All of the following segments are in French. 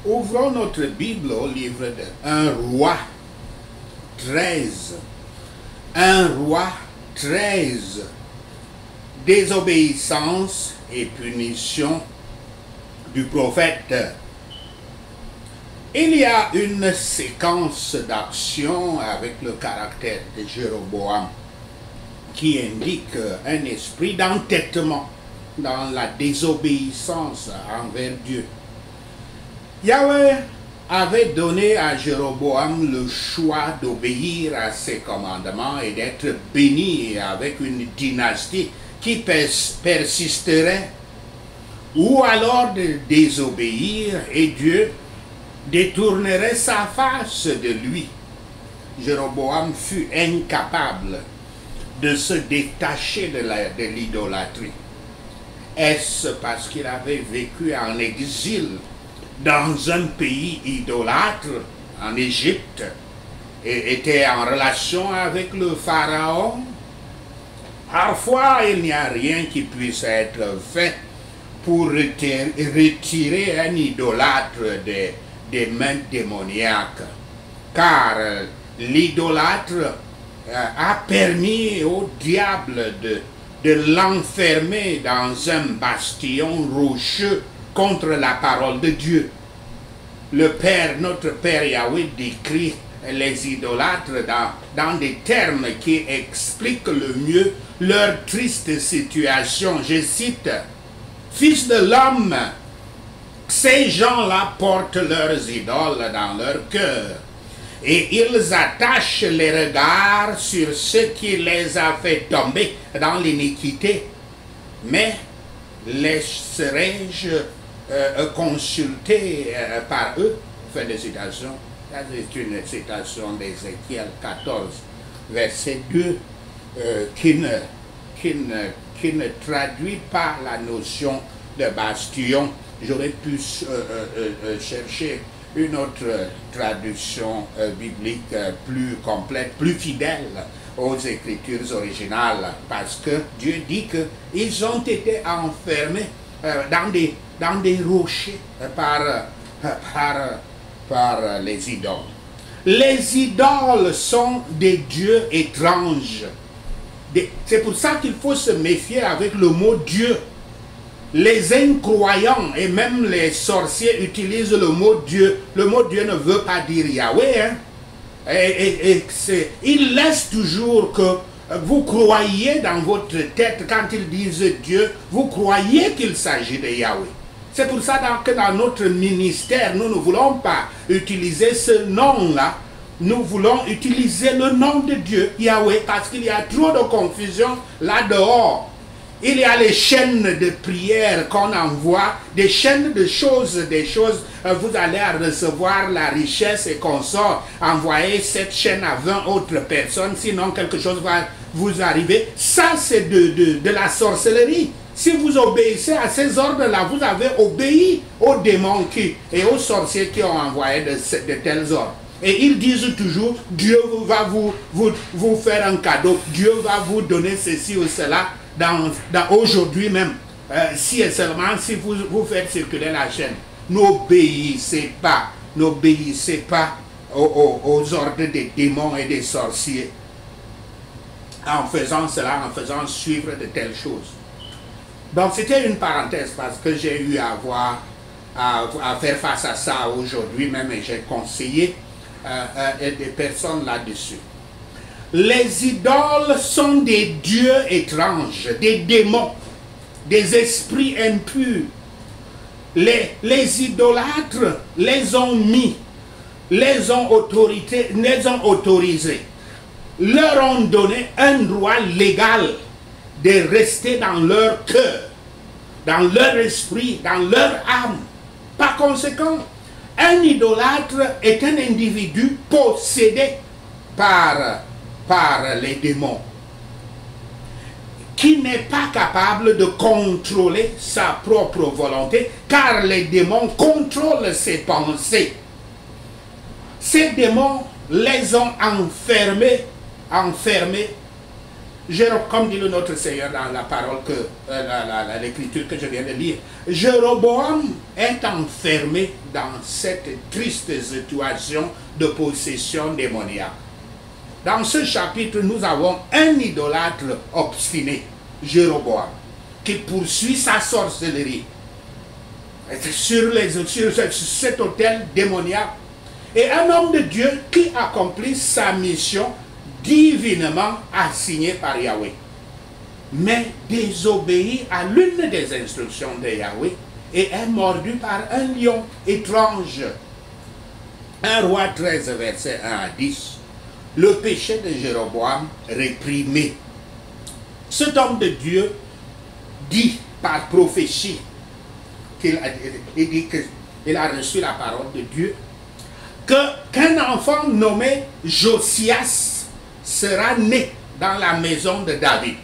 Ouvrons notre Bible au livre de 1 Roi 13. 1 Roi 13. Désobéissance et punition du prophète. Il y a une séquence d'actions avec le caractère de Jéroboam qui indique un esprit d'entêtement dans la désobéissance envers Dieu. Yahweh avait donné à Jéroboam le choix d'obéir à ses commandements et d'être béni avec une dynastie qui persisterait, ou alors de désobéir et Dieu détournerait sa face de lui. Jéroboam fut incapable de se détacher de l'idolâtrie. Est-ce parce qu'il avait vécu en exil dans un pays idolâtre, en Égypte, et était en relation avec le pharaon? Parfois, il n'y a rien qui puisse être fait pour retirer un idolâtre des mains démoniaques, car l'idolâtre a permis au diable de l'enfermer dans un bastion rocheux contre la parole de Dieu. Notre Père Yahweh décrit les idolâtres dans des termes qui expliquent le mieux leur triste situation. Je cite: « Fils de l'homme, ces gens-là portent leurs idoles dans leur cœur, et ils attachent les regards sur ce qui les a fait tomber dans l'iniquité. Mais laisserai-je consulter par eux ?» Fin de citation. C'est une citation d'Ézéchiel 14, verset 2, qui ne traduit pas la notion de bastion. J'aurais pu chercher une autre traduction biblique plus complète, plus fidèle aux Écritures originales, parce que Dieu dit qu'ils ont été enfermés dans des rochers par les idoles. Les idoles sont des dieux étranges. C'est pour ça qu'il faut se méfier avec le mot Dieu. Les incroyants et même les sorciers utilisent le mot Dieu. Le mot Dieu ne veut pas dire Yahweh. Hein? Ils laissent toujours que vous croyez dans votre tête, quand ils disent Dieu, vous croyez qu'il s'agit de Yahweh. C'est pour ça que dans notre ministère, nous ne voulons pas utiliser ce nom-là. Nous voulons utiliser le nom de Dieu, Yahweh, parce qu'il y a trop de confusion là-dehors. Il y a les chaînes de prière qu'on envoie, des chaînes de choses, vous allez recevoir la richesse et consort. Envoyez cette chaîne à 20 autres personnes, sinon quelque chose va vous arriver. Ça, c'est de la sorcellerie. Si vous obéissez à ces ordres-là, vous avez obéi aux démons et aux sorciers qui ont envoyé de tels ordres. Et ils disent toujours, Dieu va vous faire un cadeau, Dieu va vous donner ceci ou cela aujourd'hui même. Si et seulement si vous faites circuler la chaîne. N'obéissez pas aux ordres des démons et des sorciers. En faisant cela, en faisant suivre de telles choses. Donc c'était une parenthèse parce que j'ai eu à faire face à ça aujourd'hui même et j'ai conseillé des personnes là-dessus. Les idoles sont des dieux étranges, des démons, des esprits impurs. Les idolâtres les ont mis, les ont autorisés, leur ont donné un droit légal de rester dans leur cœur, dans leur esprit, dans leur âme. Par conséquent, un idolâtre est un individu possédé par les démons, qui n'est pas capable de contrôler sa propre volonté, car les démons contrôlent ses pensées. Ces démons les ont enfermés Comme dit le Notre Seigneur dans la parole, l'écriture que je viens de lire, Jéroboam est enfermé dans cette triste situation de possession démoniaque. Dans ce chapitre, nous avons un idolâtre obstiné, Jéroboam, qui poursuit sa sorcellerie sur cet autel démoniaque, et un homme de Dieu qui accomplit sa mission divinement assignée par Yahweh, mais désobéit à l'une des instructions de Yahweh et est mordu par un lion étrange. 1 Roi 13, verset 1 à 10. Le péché de Jéroboam réprimé. Cet homme de Dieu dit par prophétie qu'il a reçu la parole de Dieu qu'un enfant nommé Josias sera né dans la maison de David,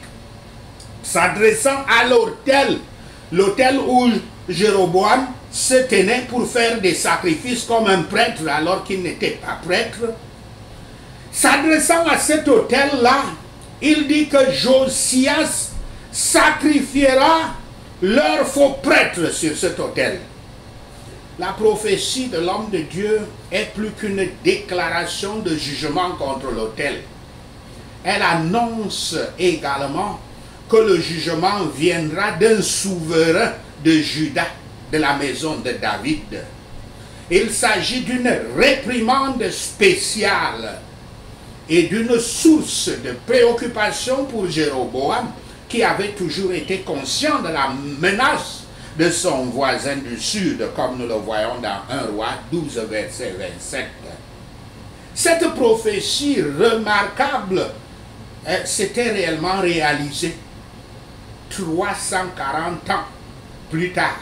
s'adressant à l'autel où Jéroboam se tenait pour faire des sacrifices comme un prêtre alors qu'il n'était pas prêtre. S'adressant à cet autel-là, il dit que Josias sacrifiera leur faux prêtre sur cet autel. La prophétie de l'homme de Dieu est plus qu'une déclaration de jugement contre l'autel. Elle annonce également que le jugement viendra d'un souverain de Juda, de la maison de David. Il s'agit d'une réprimande spéciale et d'une source de préoccupation pour Jéroboam, qui avait toujours été conscient de la menace de son voisin du sud, comme nous le voyons dans 1 Roi 12, verset 27. Cette prophétie remarquable s'était réellement réalisée 340 ans plus tard,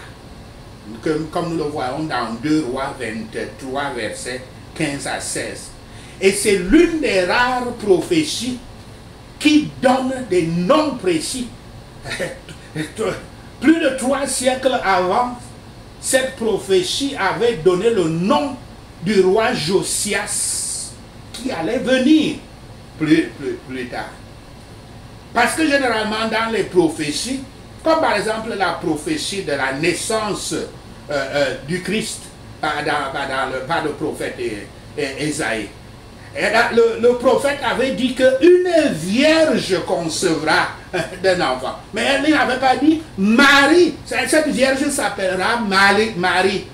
comme nous le voyons dans 2 Rois 23, versets 15 à 16. Et c'est l'une des rares prophéties qui donne des noms précis. Plus de 3 siècles avant, cette prophétie avait donné le nom du roi Josias, qui allait venir plus tard. Parce que généralement dans les prophéties, comme par exemple la prophétie de la naissance du Christ par le prophète Ésaïe, le prophète avait dit qu'une vierge concevra d'un enfant. Mais elle n'avait pas dit Marie. Cette vierge s'appellera Marie.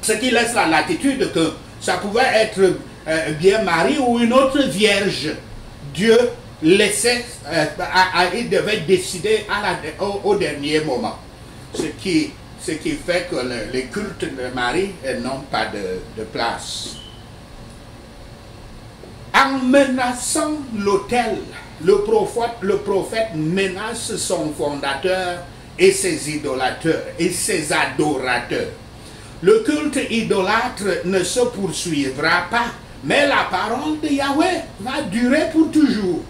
Ce qui laisse la latitude que ça pouvait être bien Marie ou une autre vierge. Dieu laissait, il devait décider au dernier moment. Ce qui fait que les cultes de Marie n'ont pas de place. En menaçant l'autel, le prophète menace son fondateur et ses idolâtres et ses adorateurs. Le culte idolâtre ne se poursuivra pas, mais la parole de Yahweh va durer pour toujours.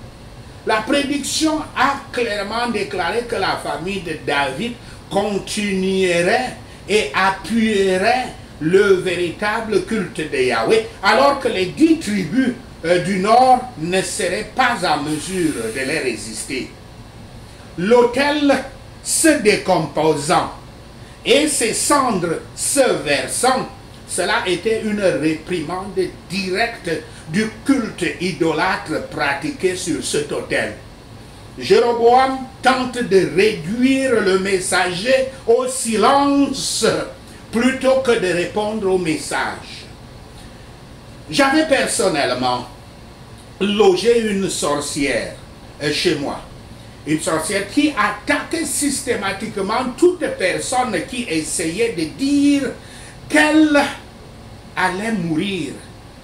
La prédiction a clairement déclaré que la famille de David continuerait et appuierait le véritable culte de Yahweh, alors que les 10 tribus du nord ne seraient pas en mesure de les résister. L'autel se décomposant et ses cendres se versant, cela était une réprimande directe du culte idolâtre pratiqué sur cet autel. Jéroboam tente de réduire le messager au silence plutôt que de répondre au message. J'avais personnellement logé une sorcière chez moi. Une sorcière qui attaquait systématiquement toute personne qui essayait de dire qu'elle allait mourir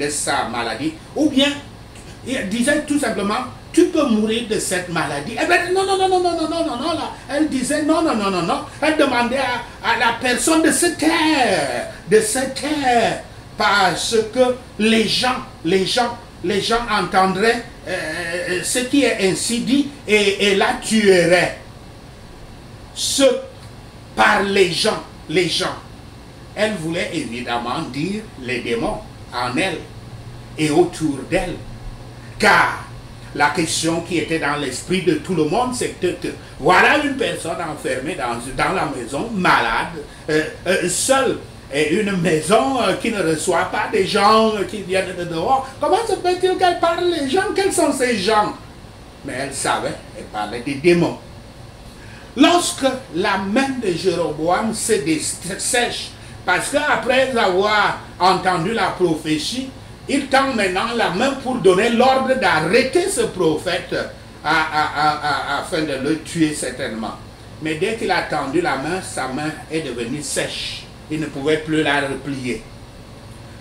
de sa maladie. Ou bien, il disait tout simplement, tu peux mourir de cette maladie. Elle disait, non, là. Elle disait, non. Elle demandait à la personne de se taire, parce que les gens entendraient ce qui est ainsi dit et la tueraient. Par les gens. Elle voulait évidemment dire les démons en elle et autour d'elle. Car la question qui était dans l'esprit de tout le monde, c'est que voilà une personne enfermée dans la maison, malade, seule, et une maison qui ne reçoit pas des gens qui viennent de dehors. Comment se fait-il qu'elle parle les gens? Quels sont ces gens? Mais elle savait, elle parlait des démons. Lorsque la main de Jéroboam se dessèche, parce qu'après avoir entendu la prophétie, il tend maintenant la main pour donner l'ordre d'arrêter ce prophète afin de le tuer certainement. Mais dès qu'il a tendu la main, sa main est devenue sèche. Il ne pouvait plus la replier.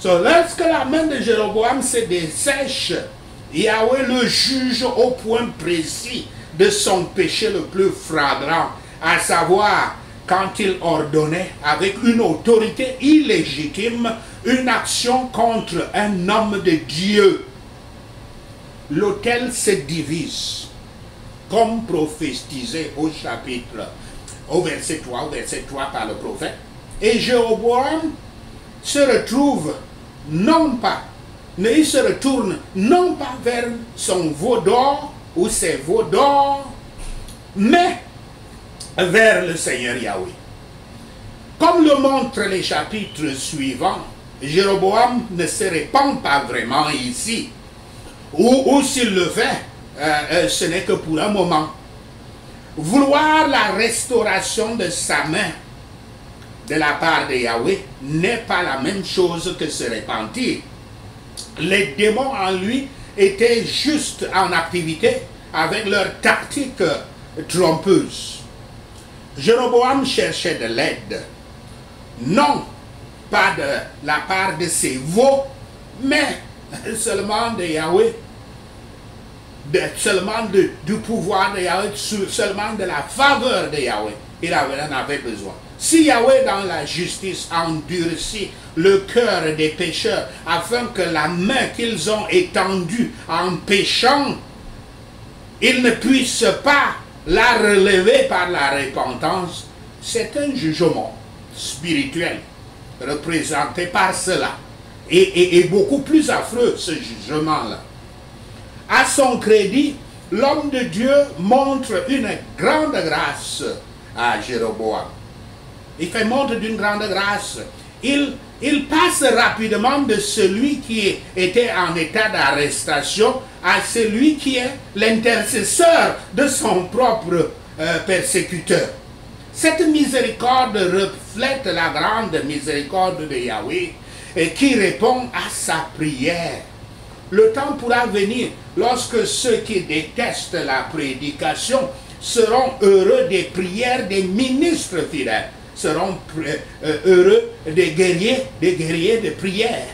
Lorsque la main de Jéroboam se dessèche, Yahweh le juge au point précis de son péché le plus flagrant, à savoir quand il ordonnait avec une autorité illégitime une action contre un homme de Dieu. L'autel se divise, comme prophétisé au verset 3 par le prophète. Et Jéroboam se retrouve il se retourne non pas vers son veau d'or ou ses veaux d'or, mais vers le Seigneur Yahweh. Comme le montrent les chapitres suivants, Jéroboam ne se répand pas vraiment ici, ou s'il le fait, ce n'est que pour un moment. Vouloir la restauration de sa main de la part de Yahweh n'est pas la même chose que se repentir. Les démons en lui étaient juste en activité avec leur tactique trompeuse. Jéroboam cherchait de l'aide, non pas de la part de ses veaux, mais seulement de Yahweh, seulement du pouvoir de Yahweh, seulement de la faveur de Yahweh. Il en avait besoin. Si Yahweh dans la justice endurcit le cœur des pécheurs afin que la main qu'ils ont étendue en péchant, ils ne puissent pas la relever par la repentance, c'est un jugement spirituel représenté par cela et beaucoup plus affreux ce jugement-là. À son crédit, l'homme de Dieu montre une grande grâce à Jéroboam. Il fait montre d'une grande grâce. Il passe rapidement de celui qui était en état d'arrestation à celui qui est l'intercesseur de son propre persécuteur. Cette miséricorde reflète la grande miséricorde de Yahweh et qui répond à sa prière. Le temps pourra venir lorsque ceux qui détestent la prédication seront heureux des prières des ministres fidèles, seront heureux des guerriers de prière.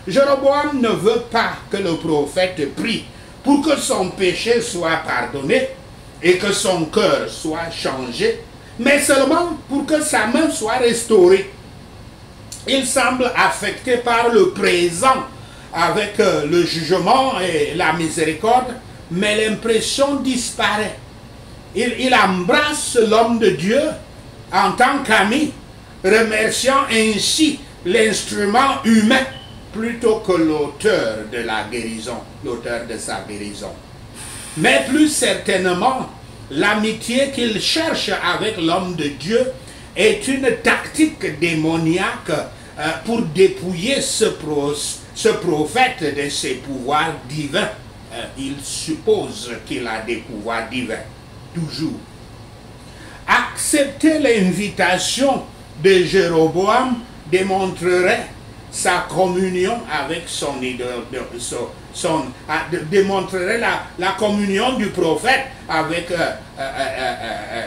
Jéroboam ne veut pas que le prophète prie pour que son péché soit pardonné et que son cœur soit changé, mais seulement pour que sa main soit restaurée. Il semble affecté par le présent avec le jugement et la miséricorde, mais l'impression disparaît. Il embrasse l'homme de Dieu en tant qu'ami, remerciant ainsi l'instrument humain plutôt que l'auteur de la guérison, l'auteur de sa guérison. Mais plus certainement, l'amitié qu'il cherche avec l'homme de Dieu est une tactique démoniaque pour dépouiller ce prophète de ses pouvoirs divins. Il suppose qu'il a des pouvoirs divins, toujours. Accepter l'invitation de Jéroboam démontrerait sa communion avec son idole, démontrerait la communion du prophète avec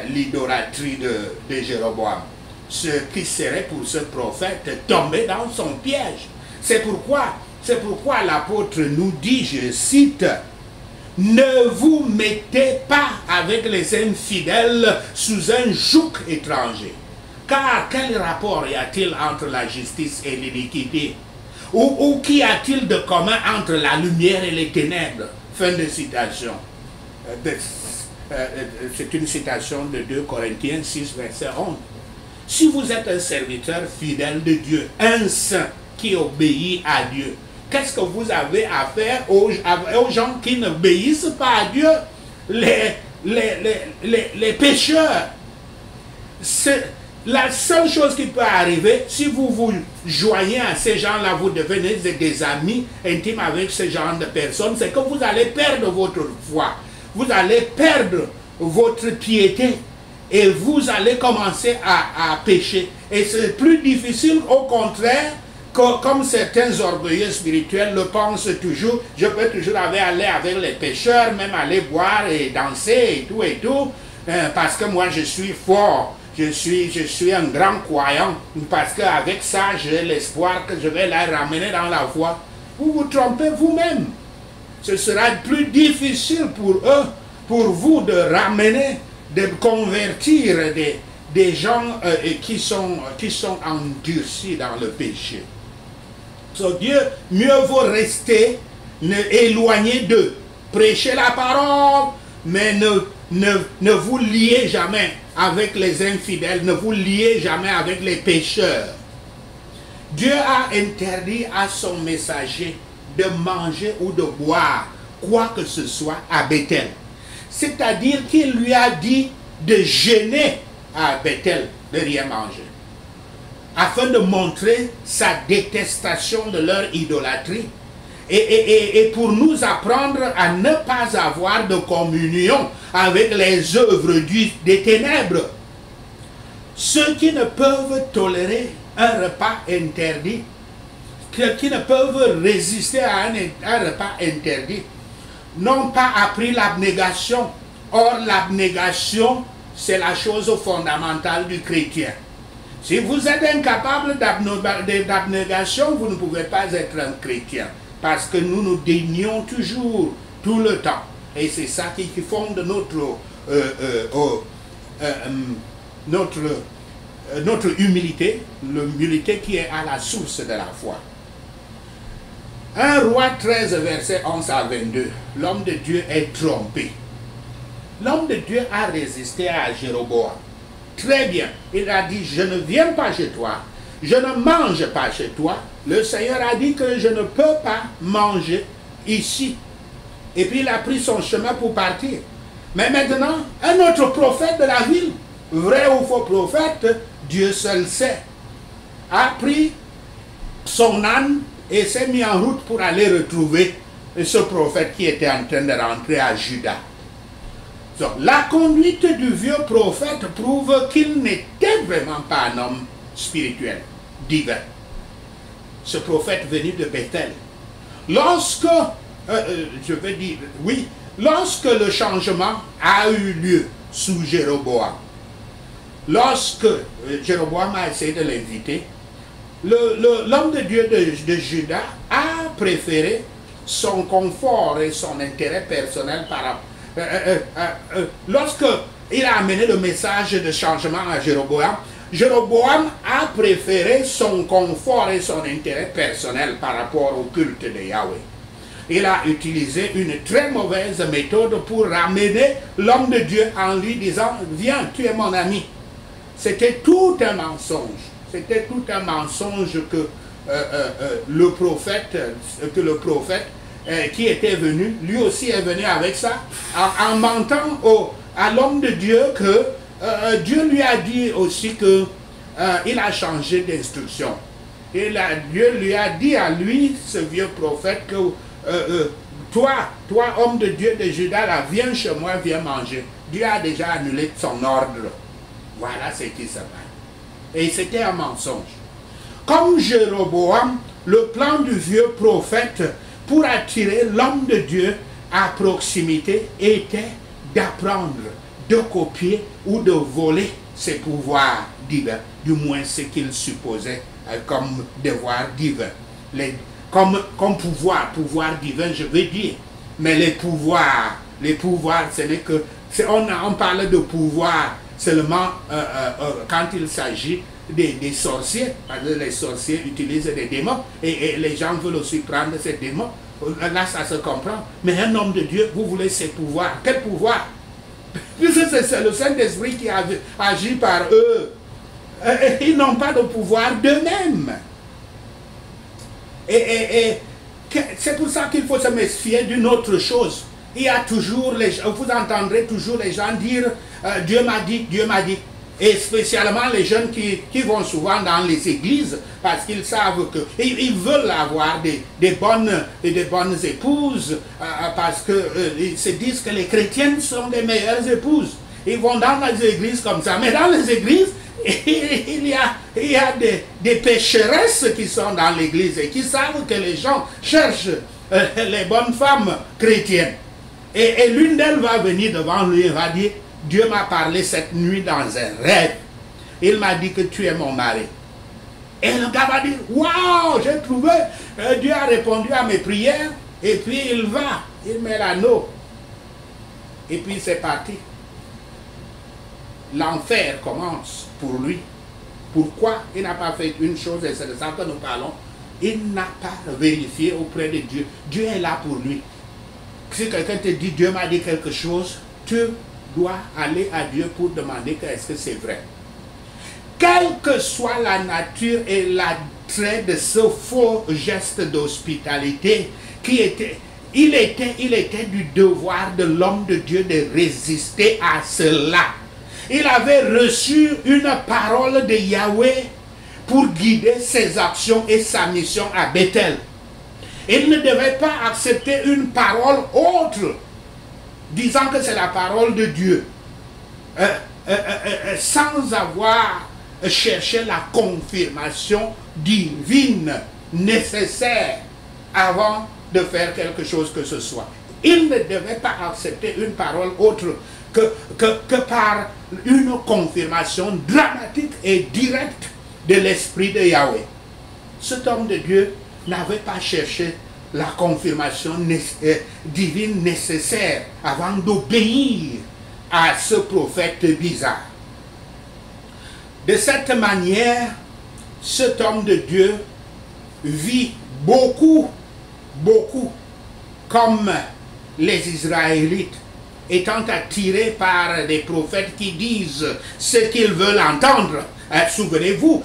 l'idolâtrie de Jéroboam. Ce qui serait pour ce prophète tomber dans son piège. C'est pourquoi l'apôtre nous dit, je cite, « Ne vous mettez pas avec les infidèles sous un joug étranger. Car quel rapport y a-t-il entre la justice et l'iniquité? Ou qu'y a-t-il de commun entre la lumière et les ténèbres ?» Fin de citation. C'est une citation de 2 Corinthiens 6, verset 11. Si vous êtes un serviteur fidèle de Dieu, un saint qui obéit à Dieu, qu'est-ce que vous avez à faire aux gens qui n'obéissent pas à Dieu, les pécheurs? La seule chose qui peut arriver, si vous vous joignez à ces gens-là, vous devenez des amis intimes avec ce genre de personnes, c'est que vous allez perdre votre foi, vous allez perdre votre piété et vous allez commencer à pécher. Et c'est plus difficile, au contraire, que, comme certains orgueilleux spirituels le pensent toujours, je peux toujours aller avec les pécheurs, même aller boire et danser et tout, parce que moi je suis fort. Je suis un grand croyant, parce qu'avec ça, j'ai l'espoir que je vais la ramener dans la foi. Vous vous trompez vous-même. Ce sera plus difficile pour eux, pour vous, de ramener, de convertir des gens qui sont endurcis dans le péché. So, Dieu, mieux vaut rester éloigné d'eux. Prêchez la parole, mais ne vous liez jamais avec les infidèles, ne vous liez jamais avec les pécheurs. Dieu a interdit à son messager de manger ou de boire quoi que ce soit à Bethel. C'est-à-dire qu'il lui a dit de jeûner à Bethel, de rien manger, afin de montrer sa détestation de leur idolâtrie. Et pour nous apprendre à ne pas avoir de communion avec les œuvres des ténèbres. Ceux qui ne peuvent tolérer un repas interdit, qui ne peuvent résister à un repas interdit, n'ont pas appris l'abnégation. Or, l'abnégation, c'est la chose fondamentale du chrétien. Si vous êtes incapable d'abnégation, vous ne pouvez pas être un chrétien. Parce que nous nous dénions toujours, tout le temps. Et c'est ça qui fonde notre humilité, l'humilité qui est à la source de la foi. 1 Roi 13, verset 11 à 22. L'homme de Dieu est trompé. L'homme de Dieu a résisté à Jéroboam. Très bien. Il a dit, je ne viens pas chez toi. Je ne mange pas chez toi. Le Seigneur a dit que je ne peux pas manger ici. Et puis il a pris son chemin pour partir. Mais maintenant, un autre prophète de la ville, vrai ou faux prophète, Dieu seul sait, a pris son âne et s'est mis en route pour aller retrouver ce prophète qui était en train de rentrer à Juda. Donc, la conduite du vieux prophète prouve qu'il n'était vraiment pas un homme spirituel, divin. Ce prophète venu de Bethel. Lorsque, lorsque le changement a eu lieu sous Jéroboam, lorsque Jéroboam a essayé de l'inviter, l'homme de Dieu de Juda a préféré son confort et son intérêt personnel par rapport. Lorsque il a amené le message de changement à Jéroboam, Jéroboam a préféré son confort et son intérêt personnel par rapport au culte de Yahweh. Il a utilisé une très mauvaise méthode pour ramener l'homme de Dieu en lui disant « Viens, tu es mon ami ». C'était tout un mensonge. C'était tout un mensonge que le prophète qui était venu, lui aussi est venu avec ça, en mentant à l'homme de Dieu que Dieu lui a dit aussi que il a changé d'instruction. Dieu lui a dit à lui, ce vieux prophète, que toi, homme de Dieu de Juda, là, viens chez moi, viens manger. Dieu a déjà annulé son ordre. Voilà ce qui se passe. Et c'était un mensonge. Comme Jéroboam, le plan du vieux prophète pour attirer l'homme de Dieu à proximité était d'apprendre, de copier ou de voler ses pouvoirs divins, du moins ce qu'il supposait comme devoir divin. Comme pouvoir divin, je veux dire. Mais les pouvoirs, ce n'est que... On parle de pouvoir seulement quand il s'agit des sorciers, parce que les sorciers utilisent des démons et les gens veulent aussi prendre ces démons. Là, ça se comprend. Mais un homme de Dieu, vous voulez ses pouvoirs. Quel pouvoir? Puisque c'est le Saint-Esprit qui agit par eux. Ils n'ont pas de pouvoir d'eux-mêmes. Et c'est pour ça qu'il faut se méfier d'une autre chose. Il y a toujours, vous entendrez toujours les gens dire Dieu m'a dit, Dieu m'a dit. Et spécialement les jeunes qui vont souvent dans les églises parce qu'ils savent qu'ils veulent avoir des bonnes épouses parce qu'ils se disent que les chrétiennes sont les meilleures épouses. Ils vont dans les églises comme ça. Mais dans les églises, il y a des pécheresses qui sont dans l'église et qui savent que les gens cherchent les bonnes femmes chrétiennes. Et l'une d'elles va venir devant lui et va dire, Dieu m'a parlé cette nuit dans un rêve. Il m'a dit que tu es mon mari. Et le gars va dire, waouh, j'ai trouvé, Dieu a répondu à mes prières. Et puis il va, il met l'anneau. Et puis c'est parti. L'enfer commence pour lui. Pourquoi il n'a pas fait une chose, et c'est de ça que nous parlons. Il n'a pas vérifié auprès de Dieu. Dieu est là pour lui. Si quelqu'un te dit, Dieu m'a dit quelque chose, tu dois aller à Dieu pour demander que est-ce que c'est vrai. Quelle que soit la nature et l'attrait de ce faux geste d'hospitalité, il était du devoir de l'homme de Dieu de résister à cela. Il avait reçu une parole de Yahweh pour guider ses actions et sa mission à Bethel. Il ne devait pas accepter une parole autre, disant que c'est la parole de Dieu, sans avoir cherché la confirmation divine nécessaire avant de faire quelque chose que ce soit. Il ne devait pas accepter une parole autre que par une confirmation dramatique et directe de l'Esprit de Yahweh. Cet homme de Dieu n'avait pas cherché la confirmation divine nécessaire avant d'obéir à ce prophète bizarre. De cette manière, cet homme de Dieu vit beaucoup comme les Israélites, étant attirés par des prophètes qui disent ce qu'ils veulent entendre. Souvenez-vous,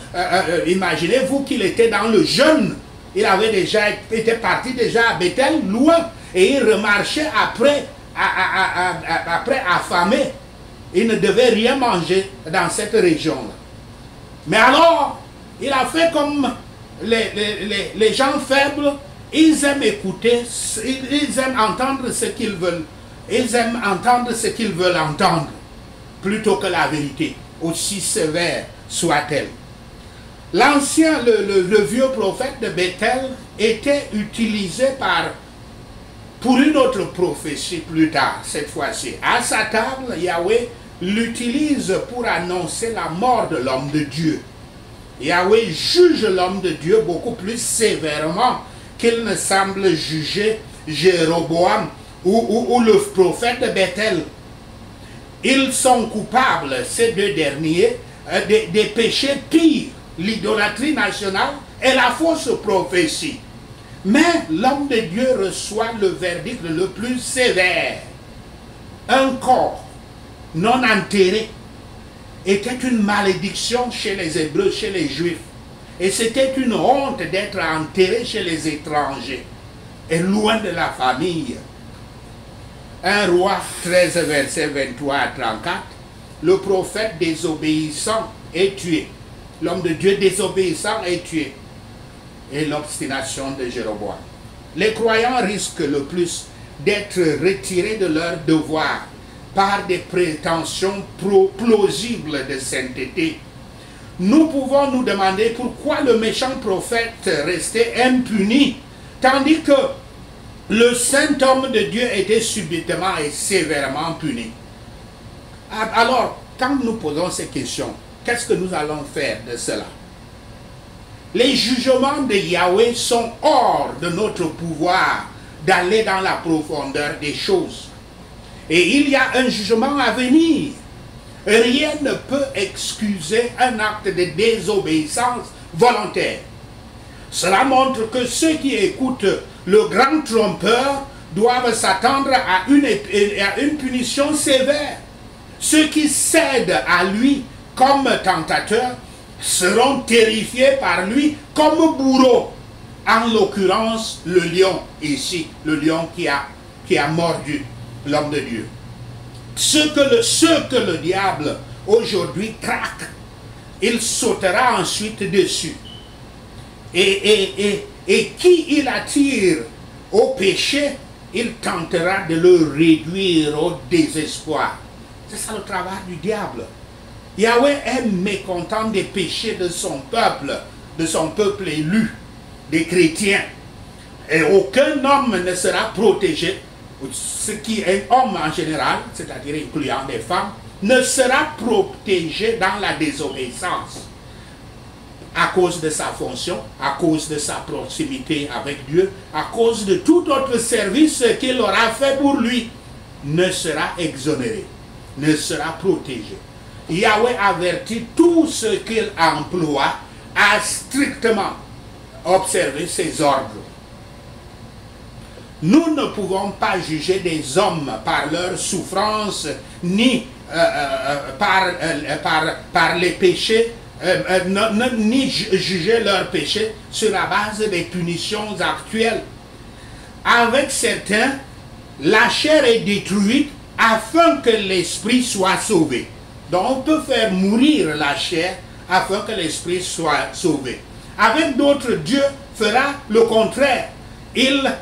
imaginez-vous qu'il était dans le jeûne. Il avait déjà été parti déjà à Bethel, loin, et il remarchait après affamé. Il ne devait rien manger dans cette région-là. Mais alors, il a fait comme les gens faibles. Ils aiment écouter, ils aiment entendre ce qu'ils veulent. Ils aiment entendre ce qu'ils veulent entendre, plutôt que la vérité, aussi sévère soit-elle. L'ancien, le vieux prophète de Bethel était utilisé pour une autre prophétie plus tard, cette fois-ci. À sa table, Yahweh l'utilise pour annoncer la mort de l'homme de Dieu. Yahweh juge l'homme de Dieu beaucoup plus sévèrement qu'il ne semble juger Jéroboam ou le prophète de Bethel. Ils sont coupables, ces deux derniers, des péchés pires, l'idolâtrie nationale et la fausse prophétie. Mais l'homme de Dieu reçoit le verdict le plus sévère. Un corps non enterré était une malédiction chez les Hébreux, chez les Juifs. Et c'était une honte d'être enterré chez les étrangers et loin de la famille. 1 Roi 13, verset 23 à 34, le prophète désobéissant est tué. L'homme de Dieu désobéissant est tué. Et l'obstination de Jéroboam. Les croyants risquent le plus d'être retirés de leur devoir par des prétentions plausibles de sainteté. Nous pouvons nous demander pourquoi le méchant prophète restait impuni, tandis que le saint homme de Dieu était subitement et sévèrement puni. Alors, quand nous posons ces questions, qu'est-ce que nous allons faire de cela? Les jugements de Yahweh sont hors de notre pouvoir d'aller dans la profondeur des choses. Et il y a un jugement à venir. Rien ne peut excuser un acte de désobéissance volontaire. Cela montre que ceux qui écoutent le grand trompeur doivent s'attendre à une punition sévère. Ceux qui cèdent à lui comme tentateur seront terrifiés par lui comme bourreaux. En l'occurrence, le lion ici, le lion qui a mordu l'homme de Dieu. Ce que le diable aujourd'hui traque, il sautera ensuite dessus. Et qui il attire au péché, il tentera de le réduire au désespoir. C'est ça le travail du diable. Yahweh est mécontent des péchés de son peuple élu, des chrétiens. Et aucun homme ne sera protégé, ce qui est homme en général, c'est-à-dire incluant des femmes, ne sera protégé dans la désobéissance à cause de sa fonction, à cause de sa proximité avec Dieu, à cause de tout autre service qu'il aura fait pour lui, ne sera exonéré, ne sera protégé. Yahweh avertit tout ce qu'il emploie à strictement observer ses ordres. Nous ne pouvons pas juger des hommes par leur souffrance, ni par les péchés, ni juger leurs péchés sur la base des punitions actuelles. Avec certains, la chair est détruite afin que l'esprit soit sauvé. Donc on peut faire mourir la chair afin que l'esprit soit sauvé. Avec d'autres, Dieu fera le contraire. Il